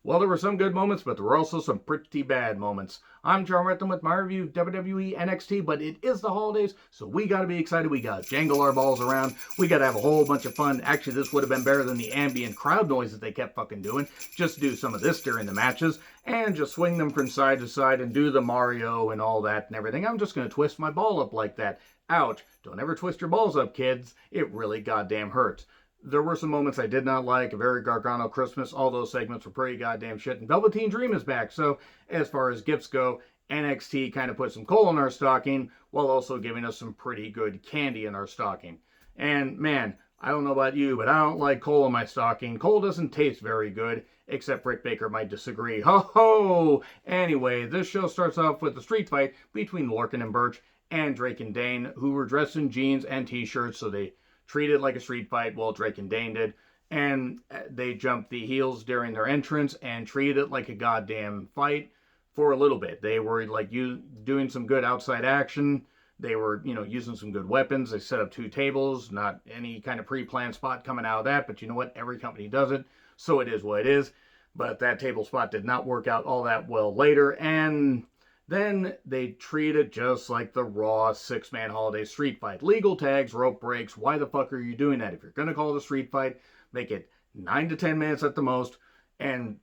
Well, there were some good moments, but there were also some pretty bad moments. I'm John Retton with my review of WWE NXT, but it is the holidays, so we gotta be excited. We gotta jangle our balls around. We gotta have a whole bunch of fun. Actually, this would have been better than the ambient crowd noise that they kept fucking doing. Just do some of this during the matches, and just swing them from side to side and do the Mario and all that and everything. I'm just gonna twist my ball up like that. Ouch. Don't ever twist your balls up, kids. It really goddamn hurts. There were some moments I did not like. A very Gargano Christmas. All those segments were pretty goddamn shit. And Velveteen Dream is back. So as far as gifts go, NXT kind of put some coal in our stocking while also giving us some pretty good candy in our stocking. And man, I don't know about you, but I don't like coal in my stocking. Coal doesn't taste very good, except Britt Baker might disagree. Ho ho! Anyway, this show starts off with a street fight between Lorcan and Birch and Drake and Dane, who were dressed in jeans and t-shirts, so they treated like a street fight. Well, Drake and Dane did. And they jumped the heels during their entrance and treated it like a goddamn fight for a little bit. They were like doing some good outside action. They were, using some good weapons. They set up 2 tables, not any kind of pre-planned spot coming out of that. But you know what? Every company does it. So it is what it is. But that table spot did not work out all that well later. And then they treat it just like the Raw 6-man holiday street fight. Legal tags, rope breaks. Why the fuck are you doing that? If you're going to call it a street fight, make it 9 to 10 minutes at the most. And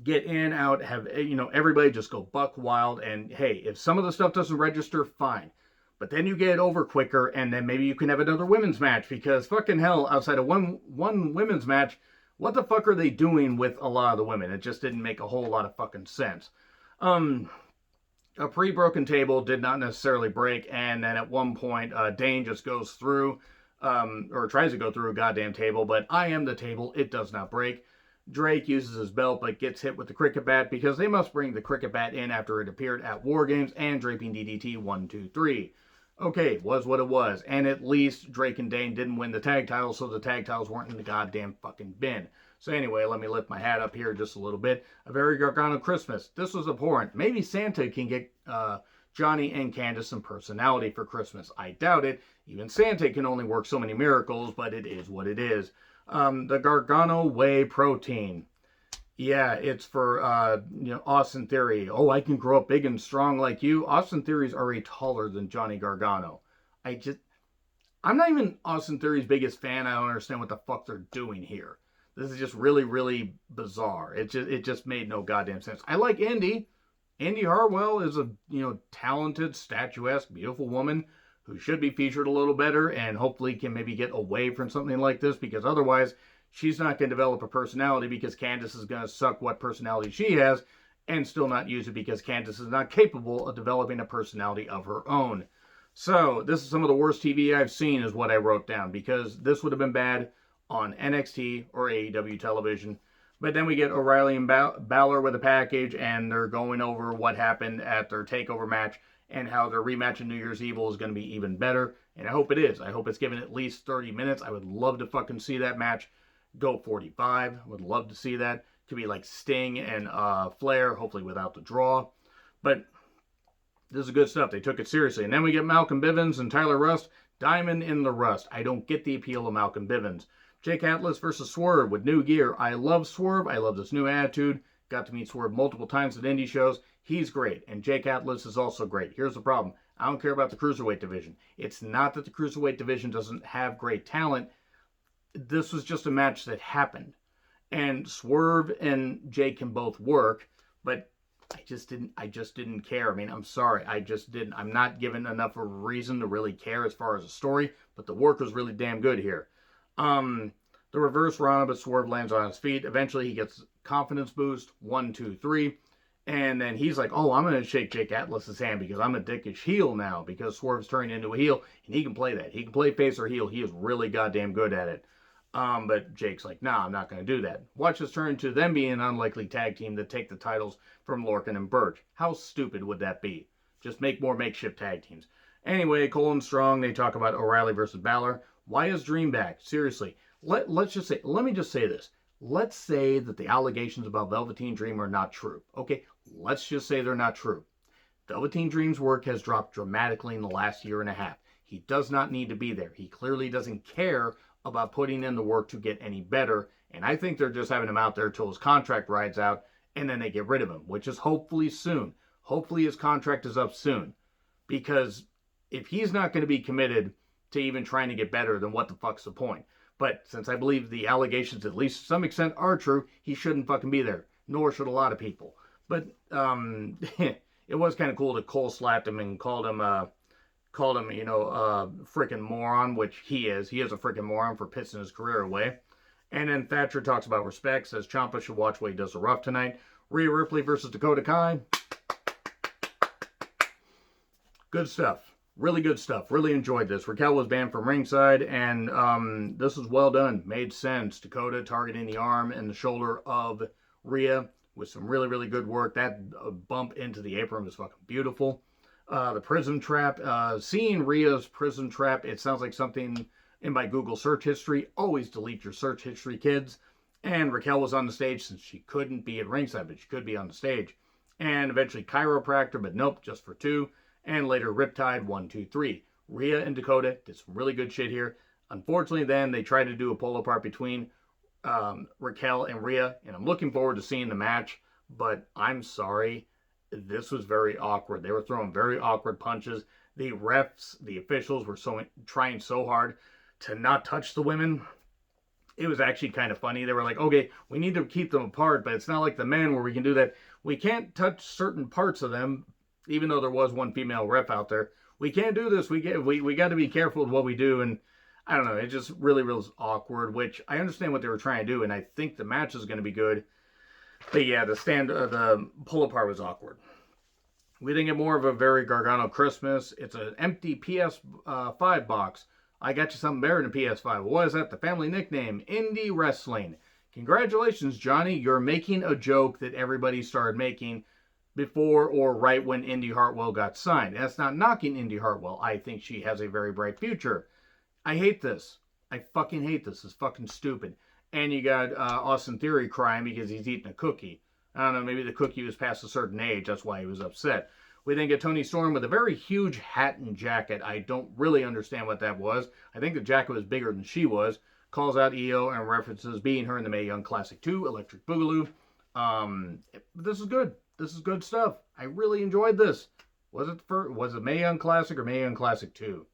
get in, out, have, everybody just go buck wild. And hey, if some of the stuff doesn't register, fine. But then you get it over quicker, and then maybe you can have another women's match. Because fucking hell, outside of one women's match, what the fuck are they doing with a lot of the women? It just didn't make a whole lot of fucking sense. A pre-broken table did not necessarily break, and then at one point, Dane just goes through, or tries to go through a goddamn table, but I am the table, it does not break. Drake uses his belt, but gets hit with the cricket bat, because they must bring the cricket bat in after it appeared at War Games, and draping DDT 1, 2, 3. Okay, was what it was, and at least Drake and Dane didn't win the tag titles, so the tag titles weren't in the goddamn fucking bin. So anyway, let me lift my hat up here just a little bit. A very Gargano Christmas. This was abhorrent. Maybe Santa can get Johnny and Candice some personality for Christmas. I doubt it. Even Santa can only work so many miracles, but it is what it is. The Gargano Whey Protein. Yeah, it's for, Austin Theory. Oh, I can grow up big and strong like you. Austin Theory's already taller than Johnny Gargano. I'm not even Austin Theory's biggest fan. I don't understand what the fuck they're doing here. This is just really, really bizarre. It just made no goddamn sense. I like Indy. Indy Hartwell is a, talented, statuesque, beautiful woman who should be featured a little better and hopefully can maybe get away from something like this, because otherwise she's not going to develop a personality, because Candice is going to suck what personality she has and still not use it, because Candice is not capable of developing a personality of her own. So this is some of the worst TV I've seen is what I wrote down, because this would have been bad on NXT or AEW television. But then we get O'Reilly and Balor with a package, and they're going over what happened at their TakeOver match and how their rematch in New Year's Evil is going to be even better. And I hope it is. I hope it's given at least 30 minutes. I would love to fucking see that match go 45. I would love to see that. To be like Sting and Flair, hopefully without the draw. But this is good stuff. They took it seriously. And then we get Malcolm Bivens and Tyler Rust. Diamond in the Rust. I don't get the appeal of Malcolm Bivens. Jake Atlas versus Swerve with new gear. I love Swerve. I love this new attitude. Got to meet Swerve multiple times at indie shows. He's great. And Jake Atlas is also great. Here's the problem. I don't care about the Cruiserweight division. It's not that the Cruiserweight division doesn't have great talent. This was just a match that happened. And Swerve and Jake can both work, but I just didn't care. I mean, I'm sorry. I just didn't. I'm not given enough of a reason to really care as far as the story, but the work was really damn good here. The reverse Rana, but Swerve lands on his feet. Eventually, he gets confidence boost. 1, 2, 3. And then he's like, oh, I'm going to shake Jake Atlas's hand because I'm a dickish heel now, because Swerve's turning into a heel, and he can play that. He can play face or heel. He is really goddamn good at it. But Jake's like, nah, I'm not going to do that. Watch us turn to them being an unlikely tag team that take the titles from Lorcan and Birch. How stupid would that be? Just make more makeshift tag teams. Anyway, Cole and Strong, they talk about O'Reilly versus Balor. Why is Dream back? Seriously. Let me just say this. Let's say that the allegations about Velveteen Dream are not true. Okay, let's just say they're not true. Velveteen Dream's work has dropped dramatically in the last year and a half. He does not need to be there. He clearly doesn't care about putting in the work to get any better, And I think they're just having him out there till his contract rides out, and then they get rid of him, which is hopefully soon. Hopefully his contract is up soon. Because if he's not going to be committed to even trying to get better, then what the fuck's the point? But since I believe the allegations, at least to some extent, are true, he shouldn't fucking be there. Nor should a lot of people. But it was kind of cool that Cole slapped him and called him, freaking moron, which he is. He is a freaking moron for pissing his career away. And then Thatcher talks about respect, says Ciampa should watch what he does to Ruff tonight. Rhea Ripley versus Dakota Kai. Good stuff. Really good stuff. Really enjoyed this. Raquel was banned from ringside, and this was well done. Made sense. Dakota targeting the arm and the shoulder of Rhea with some really, really good work. That bump into the apron was fucking beautiful. The prison trap. Seeing Rhea's prison trap, it sounds like something in my Google search history. Always delete your search history, kids. And Raquel was on the stage since she couldn't be at ringside, but she could be on the stage. And eventually chiropractor, but nope, just for 2. And later Riptide, 1, 2, 3. Rhea and Dakota did some really good shit here. Unfortunately, then they tried to do a pull apart between Raquel and Rhea, and I'm looking forward to seeing the match, but I'm sorry, this was very awkward. They were throwing very awkward punches. The refs, the officials were trying so hard to not touch the women. It was actually kind of funny. They were like, okay, we need to keep them apart, but it's not like the men where we can do that. We can't touch certain parts of them, even though there was one female ref out there. We can't do this. We got to be careful with what we do, and I don't know, it just really was awkward, which I understand what they were trying to do, and I think the match is going to be good. But yeah, the pull-apart was awkward. We didn't get more of a very Gargano Christmas. It's an empty PS5 box. I got you something better than PS5. What is that? The family nickname, Indie Wrestling. Congratulations, Johnny. You're making a joke that everybody started making before or right when Indy Hartwell got signed. That's not knocking Indy Hartwell. I think she has a very bright future. I hate this. I fucking hate this. It's fucking stupid. And you got Austin Theory crying because he's eating a cookie. I don't know, maybe the cookie was past a certain age. That's why he was upset. We then get Toni Storm with a very huge hat and jacket. I don't really understand what that was. I think the jacket was bigger than she was. Calls out EO and references beating her in the Mae Young Classic 2, Electric Boogaloo. This is good. This is good stuff. I really enjoyed this. Was it Mae Young Classic or Mae Young Classic 2?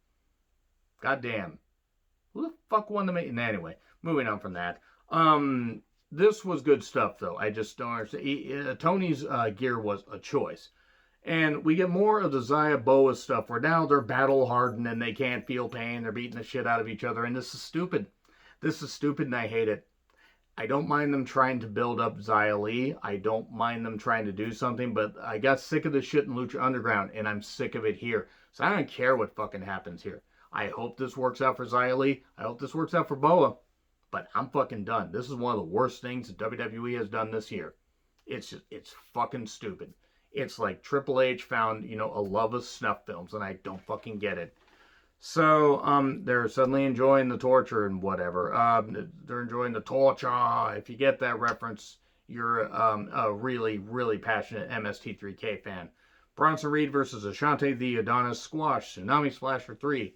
Goddamn. Who the fuck won the Mae? Anyway, moving on from that. This was good stuff, though. I just don't understand. Tony's gear was a choice. And we get more of the Xia Boa stuff where now they're battle hardened and they can't feel pain. They're beating the shit out of each other. And this is stupid. This is stupid and I hate it. I don't mind them trying to build up Xia Li. I don't mind them trying to do something. But I got sick of this shit in Lucha Underground. And I'm sick of it here. So I don't care what fucking happens here. I hope this works out for Xia Li. I hope this works out for Boa. But I'm fucking done. This is one of the worst things that WWE has done this year. It's fucking stupid. It's like Triple H found, a love of snuff films, and I don't fucking get it. So, they're suddenly enjoying the torture and whatever. They're enjoying the torture. If you get that reference, you're a really, really passionate MST3K fan. Bronson Reed versus Ashante the Adonis Squash, Tsunami Splasher 3.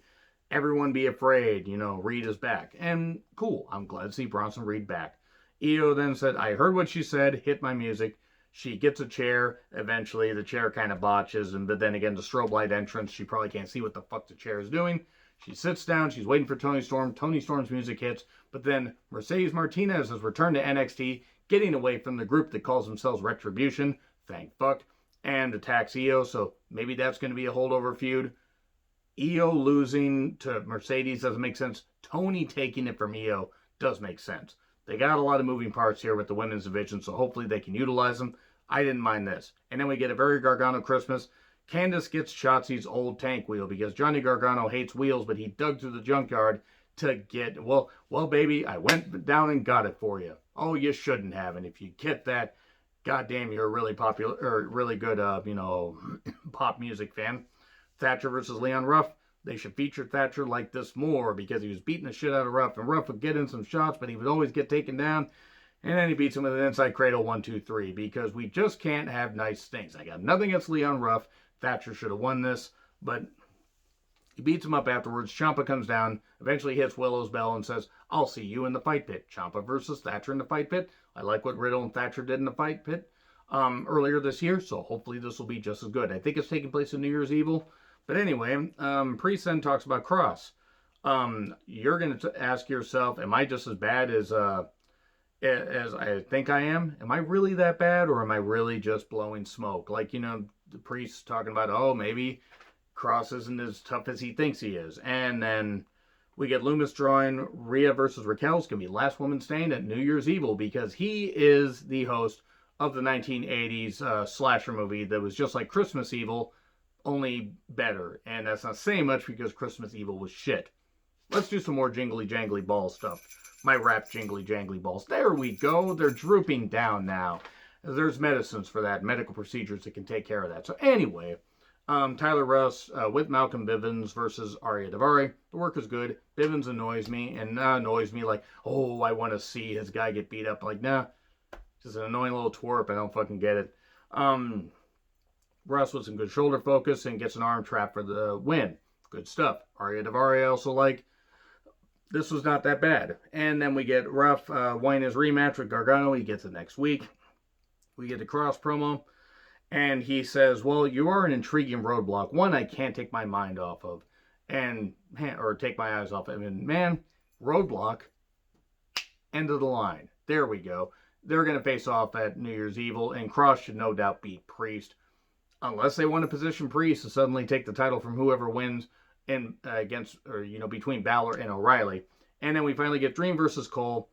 Everyone be afraid, Reed is back. And cool, I'm glad to see Bronson Reed back. Io then said, I heard what she said, hit my music. She gets a chair. Eventually, the chair kind of botches. But then again, the strobe light entrance, she probably can't see what the fuck the chair is doing. She sits down. She's waiting for Toni Storm. Toni Storm's music hits. But then Mercedes Martinez has returned to NXT, getting away from the group that calls themselves Retribution. Thank fuck. And attacks Io. So maybe that's going to be a holdover feud. Io losing to Mercedes doesn't make sense. Toni taking it from Io does make sense. They got a lot of moving parts here with the women's division, so hopefully they can utilize them. I didn't mind this. And then we get a very Gargano Christmas. Candice gets Shotzi's old tank wheel because Johnny Gargano hates wheels, but he dug through the junkyard to get, well, baby, I went down and got it for you. Oh, you shouldn't have. And if you get that, goddamn, you're a really popular, or really good, pop music fan. Thatcher versus Leon Ruff. They should feature Thatcher like this more because he was beating the shit out of Ruff. And Ruff would get in some shots, but he would always get taken down. And then he beats him with an inside cradle 1, 2, 3 because we just can't have nice things. I got nothing against Leon Ruff. Thatcher should have won this, but He beats him up afterwards. Ciampa comes down, eventually hits Willow's bell and says, I'll see you in the fight pit. Ciampa versus Thatcher in the fight pit. I like what Riddle and Thatcher did in the fight pit earlier this year, so hopefully this will be just as good. I think it's taking place in New Year's Evil. But anyway, Priest then talks about Cross. You're going to ask yourself, am I just as bad as I think I am? Am I really that bad, or am I really just blowing smoke? Like, the Priest talking about, oh, maybe Cross isn't as tough as he thinks he is. And then we get Loomis drawing Rhea versus Raquel. It's going to be last woman standing at New Year's Evil, because he is the host of the 1980s slasher movie that was just like Christmas Evil, only better. And that's not saying much, because Christmas Evil was shit. Let's do some more jingly jangly ball stuff. My rap jingly jangly balls. There we go. They're drooping down now. There's medicines for that, medical procedures that can take care of that. So anyway, Tyler Russ with Malcolm Bivens versus Arya Daivari. The work is good. Bivens annoys me, and annoys me like, oh, I want to see his guy get beat up. Like, nah, just an annoying little twerp. I don't fucking get it. Russ with some good shoulder focus and gets an arm trap for the win. Good stuff. Arya Daivari I also like. This was not that bad. And then we get Ruff whine his rematch with Gargano. He gets it next week. We get the Cross promo. And he says, well, you are an intriguing roadblock. One I can't take my mind off of. Or take my eyes off of. And man, roadblock. End of the line. There we go. They're going to face off at New Year's Evil. And Cross should no doubt beat Priest. Unless they want to position Priest to suddenly take the title from whoever wins between Balor and O'Reilly. And then we finally get Dream versus Cole.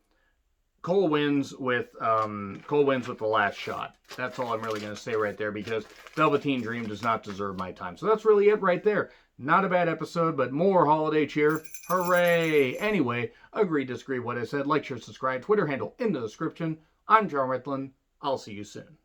Cole wins with the last shot. That's all I'm really going to say right there, because Velveteen Dream does not deserve my time. So that's really it right there. Not a bad episode, but more holiday cheer. Hooray! Anyway, agree, disagree what I said. Like, share, subscribe. Twitter handle in the description. I'm John Ritlin. I'll see you soon.